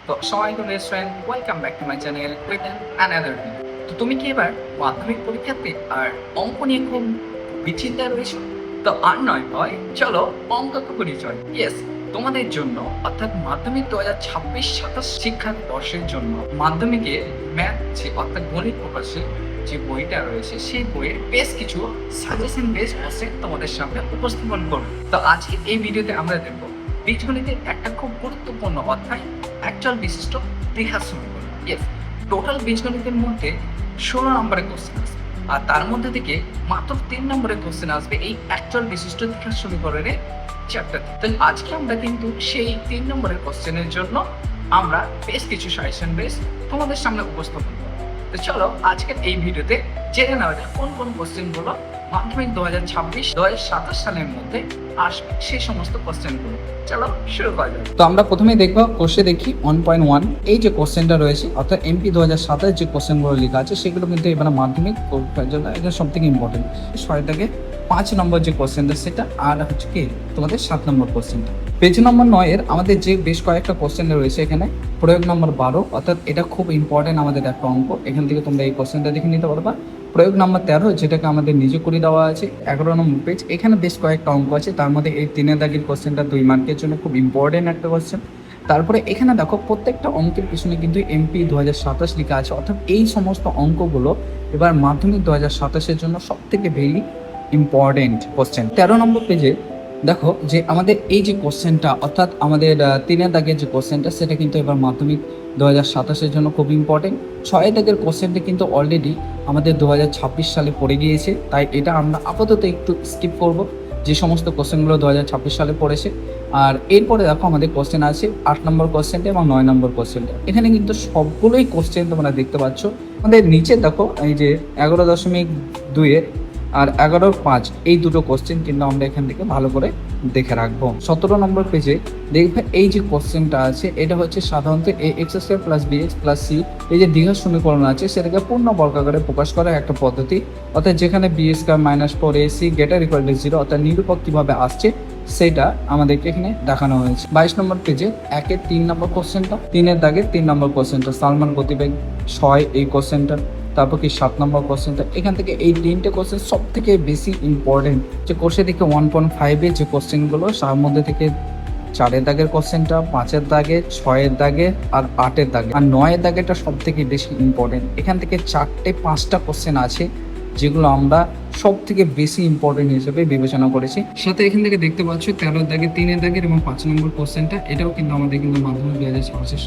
তো সবাইকে restaurant welcome back to my channel with another video. তো তুমি কি এবার মাধ্যমিক পরীক্ষাতে আর অঙ্ক নিয়ে খুব বিচিন্তায় রয়েছো? তো আর নয় ভয়, চলো অঙ্ক পরিচয়। ইয়েস, তোমাদের জন্য অর্থাৎ মাধ্যমিক 2026-27 শিক্ষাবর্ষের জন্য মাধ্যমিকের ম্যাথ যে অর্থাৎ গণিত প্রকাশের যে বইটা রয়েছে সেই বইয়ের বেশ কিছু সাজেশন বেস কোশ্চেন তোমাদের সামনে উপস্থাপন করব। তো আজকে এই ভিডিওতে আমরা দেখব বীজগণিতের একটা খুব গুরুত্বপূর্ণ অধ্যায় অ্যাকচুয়াল বিশিষ্ট দ্বিঘাত সমীকরণ। ইয়েস, টোটাল বীজগণিতের মধ্যে 16 নম্বরের কোশ্চেন আসবে, আর তার মধ্যে থেকে মাত্র 3 নম্বরের কোশ্চেন আসবে এই অ্যাকচুয়াল বিশিষ্ট দ্বিঘাত সমীকরণের চ্যাপ্টার। তো আজকে আমরা কিন্তু সেই 3 নম্বরের কোশ্চেনের জন্য আমরা বেশ কিছু সাজেশন বেস তোমাদের সামনে উপস্থাপন করব। তো চলো আজকের এই ভিডিওতে জেনে নেওয়া যাক কোন কোন কোশ্চেনগুলো মাধ্যমিক 2026-2027 সালের মধ্যে আসবে সেই সমস্ত কোশ্চেনগুলো। চলো শুরু করা যাক। তো আমরা প্রথমে দেখবো কোশ্চেন দেখি 1.1 এই যে কোশ্চেনটা রয়েছে অর্থাৎ এমপি 2027 যে কোশ্চেনগুলো লেখা আছে সেগুলো কিন্তু এবার মাধ্যমিক পরীক্ষার জন্য এটা সব থেকে ইম্পর্টেন্ট। 6 থেকে 5 নম্বর যে কোশ্চেনটা সেটা, আর হচ্ছে কি তোমাদের 7 নম্বর কোশ্চেনটা। পেজ নম্বর 9 এর আমাদের যে বেশ কয়েকটা কোশ্চেন রয়েছে এখানে প্রয়োগ নম্বর 12 অর্থাৎ এটা খুব ইম্পর্টেন্ট আমাদের একটা অঙ্ক। এখান থেকে তোমরা এই কোশ্চেনটা দেখে নিতে পারবা। প্রয়োগ নম্বর 13 যেটাকে আমাদের নিজে করে দেওয়া আছে 11 নম্বর পেজ। এখানে বেশ কয়েকটা অঙ্ক আছে, তার মধ্যে এই 3 দাগের কোশ্চেনটা 2 মার্কের জন্য খুব ইম্পর্টেন্ট একটা কোশ্চেন। তারপরে এখানে দেখো প্রত্যেকটা অঙ্কের পিছনে কিন্তু এমপি 2027 লেখা আছে, অর্থাৎ এই সমস্ত অঙ্কগুলো এবার মাধ্যমিক 2027-এর জন্য সব থেকে ভেরি ইম্পর্টেন্ট কোশ্চেন। 13 নম্বর পেজে দেখো যে আমাদের এই যে কোশ্চেনটা অর্থাৎ আমাদের 3 দাগের যে কোশ্চেনটা সেটা কিন্তু এবার মাধ্যমিক 2027-এর জন্য খুব ইম্পর্টেন্ট। 6 দাগের কোশ্চেনটা কিন্তু অলরেডি আমাদের 2026 সালে পড়ে গিয়েছে, তাই এটা আমরা আপাতত একটু স্কিপ করব যে সমস্ত কোশ্চেনগুলো 2026 সালে পড়েছে। আর এরপরে দেখো আমাদের কোশ্চেন আছে 8 নম্বর কোশ্চেনটা এবং 9 নম্বর কোশ্চেনটা। এখানে কিন্তু সবগুলোই কোশ্চেন তোমরা দেখতে পাচ্ছ। আমাদের নিচে দেখো এই যে 11.2 আর 11.5 এই দুটো কোশ্চেন কিন্তু আমরা এখান থেকে ভালো করে দেখে রাখবো। 17 নম্বর পেজে দেখবে এই যে কোশ্চেনটা আছে এটা হচ্ছে সাধারণত a x square plus b x plus c এই যে দ্বিঘাত সমীকরণ আছে সেটাকে পূর্ণ বর্গাকারে প্রকাশ করার একটা পদ্ধতি, অর্থাৎ যেখানে B square minus 4ac greater equal to 0 অর্থাৎ নিরূপক কিভাবে আসছে সেটা আমাদেরকে এখানে দেখানো হয়েছে। 22 নম্বর পেজে 1-এর 3 নম্বর কোশ্চেনটা, 3 দাগের 3 নম্বর কোশ্চেনটা সালমান গতিবেগ 6 এই কোশ্চেনটা। তারপর কি 7 নম্বর কোশ্চেনটা। এখান থেকে এই 3টে কোশ্চেন সব থেকে বেশি ইম্পর্টেন্ট। যে কোশ্চেন থেকে 1.5 যে কোশ্চেনগুলো তার মধ্যে থেকে 4 দাগের কোশ্চেনটা, 5 দাগে, 6 দাগে আর 8 দাগে আর 9 দাগেটা সব থেকে বেশি ইম্পর্টেন্ট। এখান থেকে 4-5টা কোশ্চেন আছে যেগুলো আমরা সব থেকে বেশি ইম্পর্টেন্ট হিসেবে বিবেচনা করেছি। সাথে এখান থেকে দেখতে পাচ্ছ 13 দাগের 3 দাগের এবং 5 নম্বর কোশ্চেনটা, এটাও কিন্তু আমাদের কিন্তু মাধ্যমিক 2026